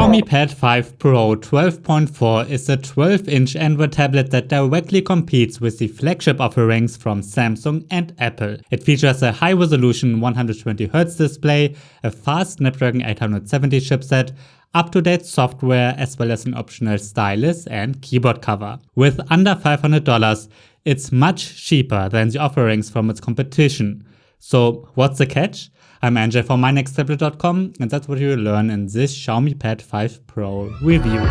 Xiaomi Pad 5 Pro 12.4 is a 12-inch Android tablet that directly competes with the flagship offerings from Samsung and Apple. It features a high-resolution 120Hz display, a fast Snapdragon 870 chipset, up-to-date software, as well as an optional stylus and keyboard cover. With under $500, it's much cheaper than the offerings from its competition. So what's the catch? I'm Angel from mynexttablet.com, and that's what you will learn in this Xiaomi Pad 5 Pro review.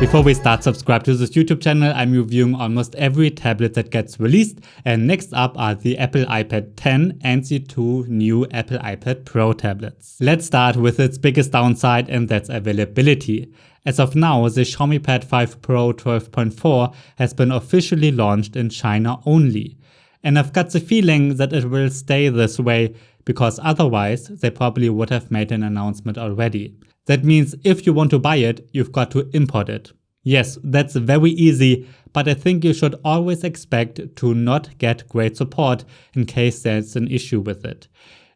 Before we start, subscribe to this YouTube channel. I'm reviewing almost every tablet that gets released, and next up are the Apple iPad 10 and the two new Apple iPad Pro tablets. Let's start with its biggest downside, and that's availability. As of now, the Xiaomi Pad 5 Pro 12.4 has been officially launched in China only. And I've got the feeling that it will stay this way, because otherwise they probably would have made an announcement already. That means if you want to buy it, you've got to import it. Yes, that's very easy, but I think you should always expect to not get great support in case there's an issue with it.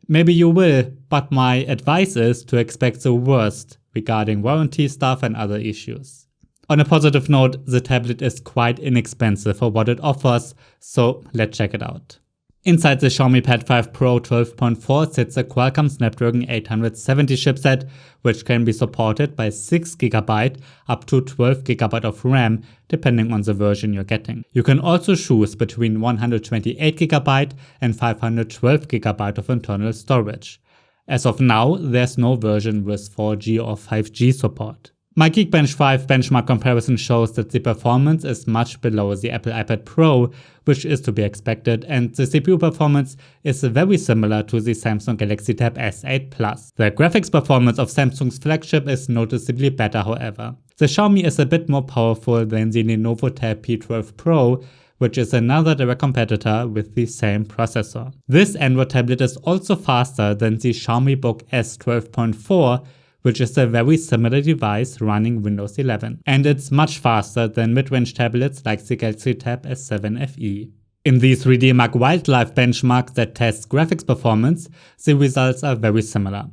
Maybe you will, but my advice is to expect the worst regarding warranty stuff and other issues. On a positive note, the tablet is quite inexpensive for what it offers, so let's check it out. Inside the Xiaomi Pad 5 Pro 12.4 sits a Qualcomm Snapdragon 870 chipset, which can be supported by 6GB up to 12GB of RAM, depending on the version you're getting. You can also choose between 128GB and 512GB of internal storage. As of now, there's no version with 4G or 5G support. My Geekbench 5 benchmark comparison shows that the performance is much below the Apple iPad Pro, which is to be expected, and the CPU performance is very similar to the Samsung Galaxy Tab S8 Plus. The graphics performance of Samsung's flagship is noticeably better, however. The Xiaomi is a bit more powerful than the Lenovo Tab P12 Pro, which is another direct competitor with the same processor. This Android tablet is also faster than the Xiaomi Book S 12.4, which is a very similar device running Windows 11. And it's much faster than mid-range tablets like the Galaxy Tab S7 FE. In the 3D Mark Wildlife benchmark that tests graphics performance, the results are very similar.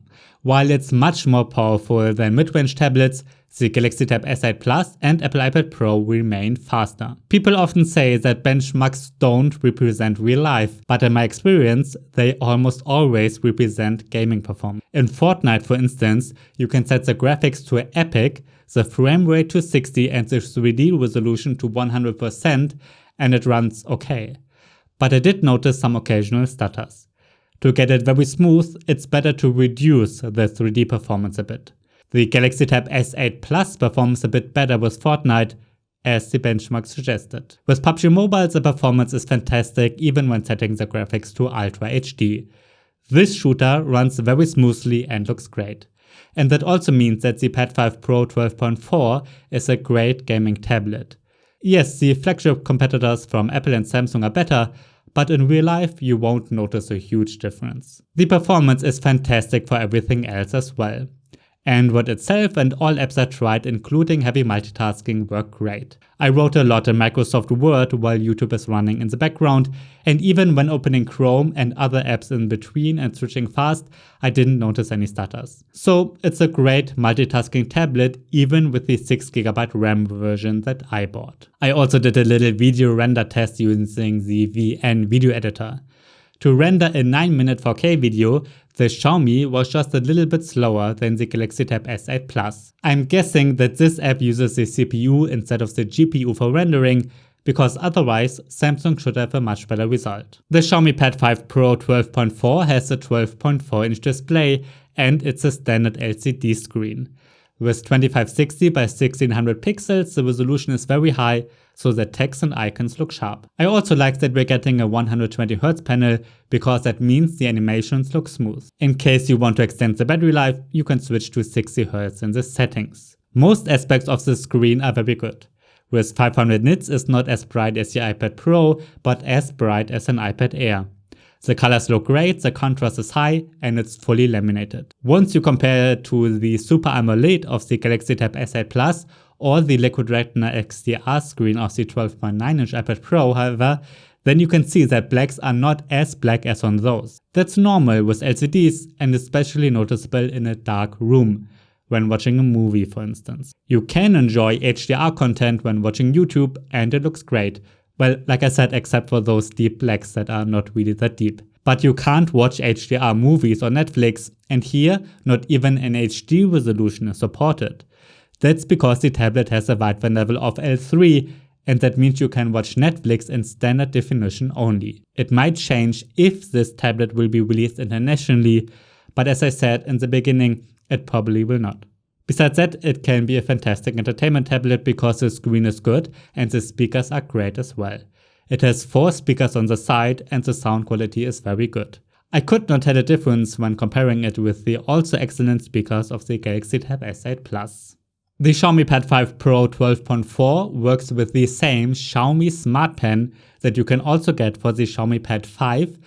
While it's much more powerful than mid-range tablets, the Galaxy Tab S8 Plus and Apple iPad Pro remain faster. People often say that benchmarks don't represent real life, but in my experience, they almost always represent gaming performance. In Fortnite, for instance, you can set the graphics to epic, the frame rate to 60 and the 3D resolution to 100%, and it runs okay. But I did notice some occasional stutters. To get it very smooth, it's better to reduce the 3D performance a bit. The Galaxy Tab S8 Plus performs a bit better with Fortnite, as the benchmark suggested. With PUBG Mobile, the performance is fantastic even when setting the graphics to Ultra HD. This shooter runs very smoothly and looks great. And that also means that the Pad 5 Pro 12.4 is a great gaming tablet. Yes, the flagship competitors from Apple and Samsung are better, but in real life you won't notice a huge difference. The performance is fantastic for everything else as well. Android itself and all apps I tried, including heavy multitasking, work great. I wrote a lot in Microsoft Word while YouTube is running in the background, and even when opening Chrome and other apps in between and switching fast, I didn't notice any stutters. So it's a great multitasking tablet, even with the 6GB RAM version that I bought. I also did a little video render test using the VN video editor. To render a 9-minute 4K video, the Xiaomi was just a little bit slower than the Galaxy Tab S8 Plus. I'm guessing that this app uses the CPU instead of the GPU for rendering, because otherwise Samsung should have a much better result. The Xiaomi Pad 5 Pro 12.4 has a 12.4-inch display, and it's a standard LCD screen. With 2560 by 1600 pixels, the resolution is very high, so that text and icons look sharp. I also like that we're getting a 120Hz panel, because that means the animations look smooth. In case you want to extend the battery life, you can switch to 60Hz in the settings. Most aspects of the screen are very good. With 500 nits, it's not as bright as the iPad Pro, but as bright as an iPad Air. The colors look great, the contrast is high, and it's fully laminated. Once you compare it to the Super AMOLED of the Galaxy Tab S8 Plus or the Liquid Retina XDR screen of the 12.9-inch iPad Pro, however, then you can see that blacks are not as black as on those. That's normal with LCDs and especially noticeable in a dark room, when watching a movie for instance. You can enjoy HDR content when watching YouTube and it looks great. Well, like I said, except for those deep blacks that are not really that deep. But you can't watch HDR movies on Netflix, and here not even an HD resolution is supported. That's because the tablet has a wideband level of L3, and that means you can watch Netflix in standard definition only. It might change if this tablet will be released internationally, but as I said in the beginning, it probably will not. Besides that, it can be a fantastic entertainment tablet because the screen is good and the speakers are great as well. It has 4 speakers on the side and the sound quality is very good. I could not tell a difference when comparing it with the also excellent speakers of the Galaxy Tab S8 Plus. The Xiaomi Pad 5 Pro 12.4 works with the same Xiaomi Smart Pen that you can also get for the Xiaomi Pad 5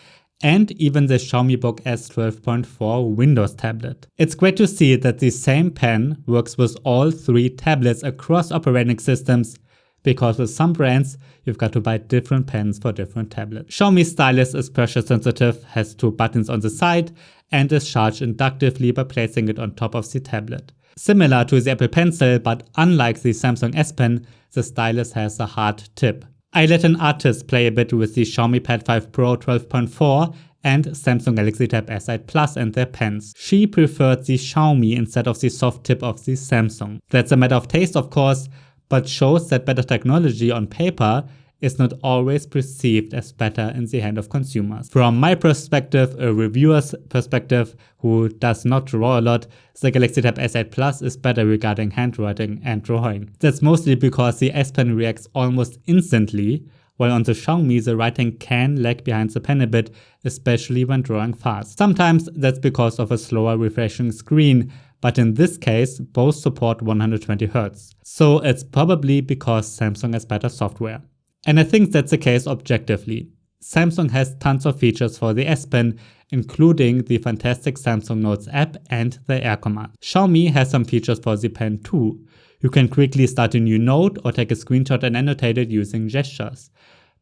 and even the Xiaomi Book S 12.4 Windows tablet. It's great to see that the same pen works with all 3 tablets across operating systems, because with some brands you've got to buy different pens for different tablets. Xiaomi Stylus is pressure sensitive, has 2 buttons on the side and is charged inductively by placing it on top of the tablet. Similar to the Apple Pencil, but unlike the Samsung S Pen, the Stylus has a hard tip. I let an artist play a bit with the Xiaomi Pad 5 Pro 12.4 and Samsung Galaxy Tab S8 Plus and their pens. She preferred the Xiaomi instead of the soft tip of the Samsung. That's a matter of taste of course, but shows that better technology on paper is not always perceived as better in the hand of consumers. From my perspective, a reviewer's perspective who does not draw a lot, the Galaxy Tab S8 Plus is better regarding handwriting and drawing. That's mostly because the S Pen reacts almost instantly, while on the Xiaomi the writing can lag behind the pen a bit, especially when drawing fast. Sometimes that's because of a slower refreshing screen, but in this case both support 120Hz. So it's probably because Samsung has better software. And I think that's the case objectively. Samsung has tons of features for the S Pen, including the fantastic Samsung Notes app and the Air command. Xiaomi has some features for the pen too. You can quickly start a new note or take a screenshot and annotate it using gestures.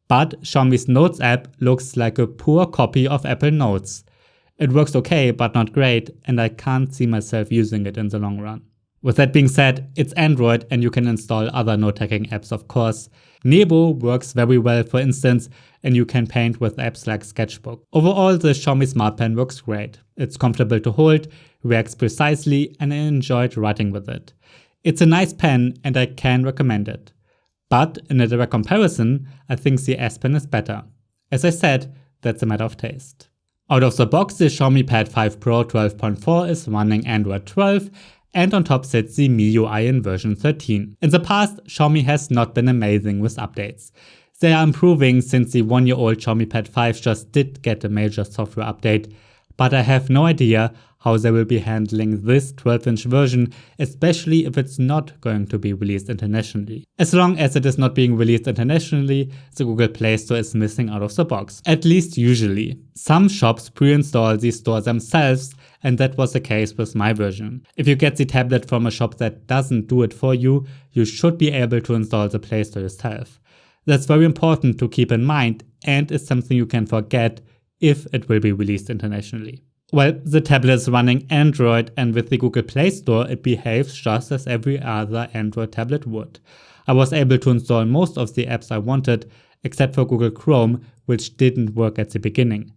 But Xiaomi's Notes app looks like a poor copy of Apple Notes. It works okay, but not great, and I can't see myself using it in the long run. With that being said, it's Android and you can install other note-taking apps of course. Nebo works very well for instance, and you can paint with apps like Sketchbook. Overall, the Xiaomi Smart Pen works great. It's comfortable to hold, reacts precisely, and I enjoyed writing with it. It's a nice pen and I can recommend it. But in a direct comparison, I think the S Pen is better. As I said, that's a matter of taste. Out of the box, the Xiaomi Pad 5 Pro 12.4 is running Android 12, and on top sits the MIUI in version 13. In the past, Xiaomi has not been amazing with updates. They are improving since the 1-year-old Xiaomi Pad 5 just did get a major software update, but I have no idea how they will be handling this 12-inch version, especially if it's not going to be released internationally. As long as it is not being released internationally, the Google Play Store is missing out of the box, at least usually. Some shops pre-install the store themselves, and that was the case with my version. If you get the tablet from a shop that doesn't do it for you, you should be able to install the Play Store yourself. That's very important to keep in mind and is something you can forget if it will be released internationally. Well, the tablet is running Android, and with the Google Play Store it behaves just as every other Android tablet would. I was able to install most of the apps I wanted, except for Google Chrome, which didn't work at the beginning.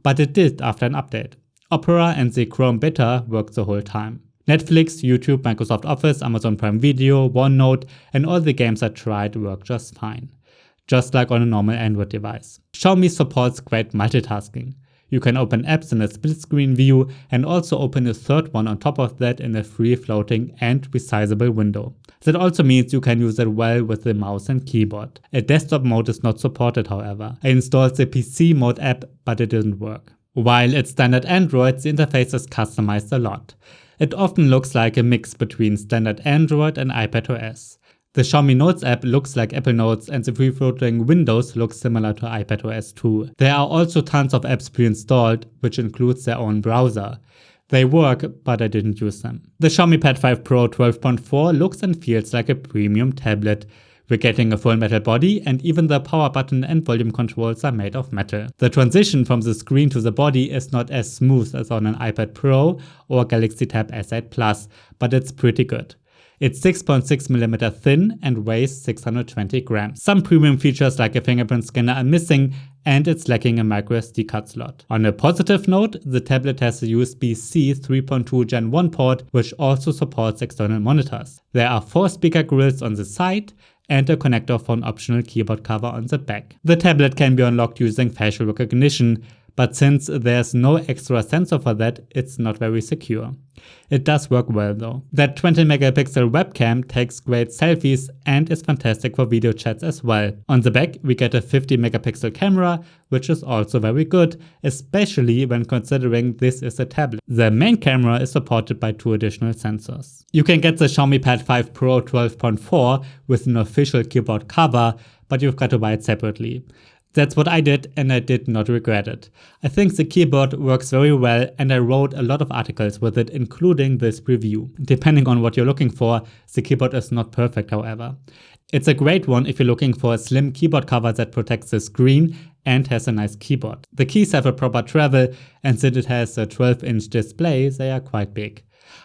But it did after an update. Opera and the Chrome beta worked the whole time. Netflix, YouTube, Microsoft Office, Amazon Prime Video, OneNote, and all the games I tried work just fine. Just like on a normal Android device. Xiaomi supports great multitasking. You can open apps in a split screen view and also open a third one on top of that in a free floating and resizable window. That also means you can use it well with the mouse and keyboard. A desktop mode is not supported however. I installed the PC mode app, but it didn't work. While it's standard Android, the interface is customized a lot. It often looks like a mix between standard Android and iPadOS. The Xiaomi Notes app looks like Apple Notes and the free-floating windows look similar to iPadOS too. There are also tons of apps pre-installed, which includes their own browser. They work, but I didn't use them. The Xiaomi Pad 5 Pro 12.4 looks and feels like a premium tablet. We're getting a full metal body, and even the power button and volume controls are made of metal. The transition from the screen to the body is not as smooth as on an iPad Pro or Galaxy Tab S8 Plus, but it's pretty good. It's 6.6mm thin and weighs 620 grams. Some premium features like a fingerprint scanner are missing, and it's lacking a microSD card slot. On a positive note, the tablet has a USB-C 3.2 Gen 1 port, which also supports external monitors. There are 4 speaker grills on the side and a connector for an optional keyboard cover on the back. The tablet can be unlocked using facial recognition, but since there's no extra sensor for that, it's not very secure. It does work well though. That 20-megapixel webcam takes great selfies and is fantastic for video chats as well. On the back, we get a 50-megapixel camera, which is also very good, especially when considering this is a tablet. The main camera is supported by 2 additional sensors. You can get the Xiaomi Pad 5 Pro 12.4 with an official keyboard cover, but you've got to buy it separately. That's what I did, and I did not regret it. I think the keyboard works very well, and I wrote a lot of articles with it, including this review. Depending on what you're looking for, the keyboard is not perfect, however. It's a great one if you're looking for a slim keyboard cover that protects the screen and has a nice keyboard. The keys have a proper travel, and since it has a 12-inch display, they are quite big.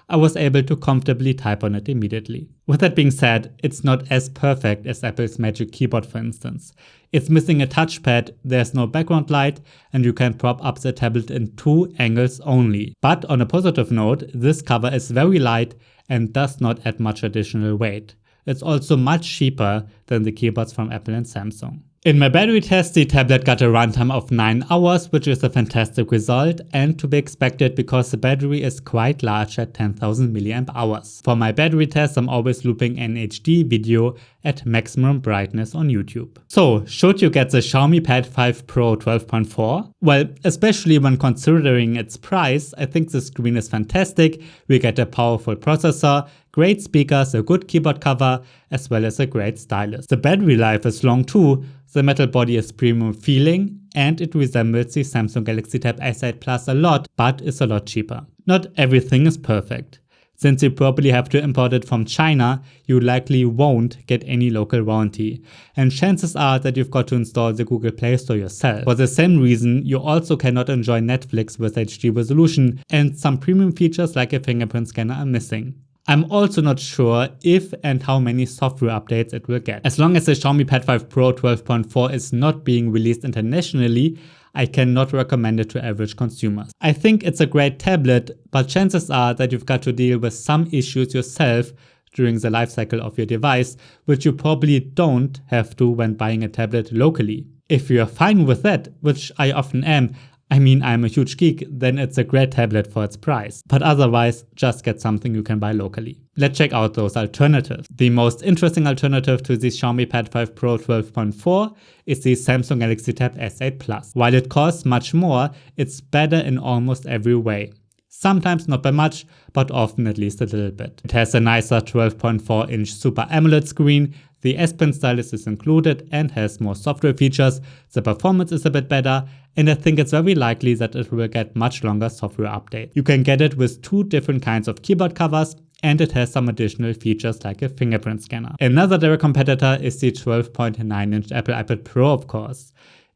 I was able to comfortably type on it immediately. With that being said, it's not as perfect as Apple's Magic Keyboard, for instance. It's missing a touchpad, there's no background light, and you can prop up the tablet in 2 angles only. But on a positive note, this cover is very light and does not add much additional weight. It's also much cheaper than the keyboards from Apple and Samsung. In my battery test, the tablet got a runtime of 9 hours, which is a fantastic result and to be expected because the battery is quite large at 10,000 mAh. For my battery test, I'm always looping an HD video at maximum brightness on YouTube. So, should you get the Xiaomi Pad 5 Pro 12.4? Well, especially when considering its price, I think the screen is fantastic. We get a powerful processor, great speakers, a good keyboard cover, as well as a great stylus. The battery life is long too, the metal body is premium feeling, and it resembles the Samsung Galaxy Tab S8 Plus a lot, but is a lot cheaper. Not everything is perfect. Since you probably have to import it from China, you likely won't get any local warranty, and chances are that you've got to install the Google Play Store yourself. For the same reason, you also cannot enjoy Netflix with HD resolution, and some premium features like a fingerprint scanner are missing. I'm also not sure if and how many software updates it will get. As long as the Xiaomi Pad 5 Pro 12.4 is not being released internationally, I cannot recommend it to average consumers. I think it's a great tablet, but chances are that you've got to deal with some issues yourself during the life cycle of your device, which you probably don't have to when buying a tablet locally. If you're fine with that, which I often am, I mean, I'm a huge geek, then it's a great tablet for its price. But otherwise, just get something you can buy locally. Let's check out those alternatives. The most interesting alternative to the Xiaomi Pad 5 Pro 12.4 is the Samsung Galaxy Tab S8 Plus. While it costs much more, it's better in almost every way. Sometimes not by much, but often at least a little bit. It has a nicer 12.4-inch Super AMOLED screen, the S Pen stylus is included and has more software features, the performance is a bit better, and I think it's very likely that it will get much longer software updates. You can get it with 2 different kinds of keyboard covers, and it has some additional features like a fingerprint scanner. Another direct competitor is the 12.9-inch Apple iPad Pro, of course.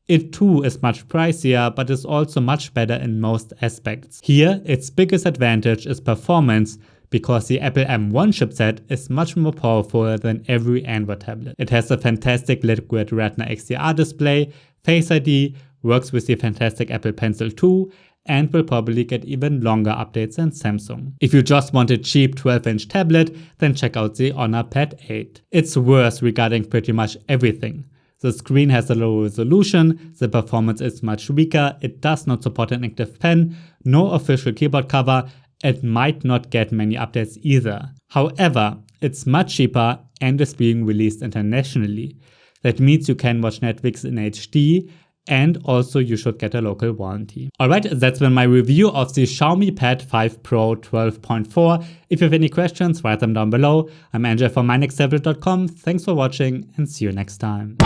It too is much pricier, but is also much better in most aspects. Here, its biggest advantage is performance, because the Apple M1 chipset is much more powerful than every Android tablet. It has a fantastic liquid Retina XDR display, Face ID, works with the fantastic Apple Pencil 2, and will probably get even longer updates than Samsung. If you just want a cheap 12-inch tablet, then check out the Honor Pad 8. It's worse regarding pretty much everything. The screen has a low resolution, the performance is much weaker, it does not support an active pen, no official keyboard cover, it might not get many updates either. However, it's much cheaper and is being released internationally. That means you can watch Netflix in HD, and also you should get a local warranty. Alright, that's been my review of the Xiaomi Pad 5 Pro 12.4. If you have any questions, write them down below. I'm Angel from mynexttablet.com. Thanks for watching and see you next time.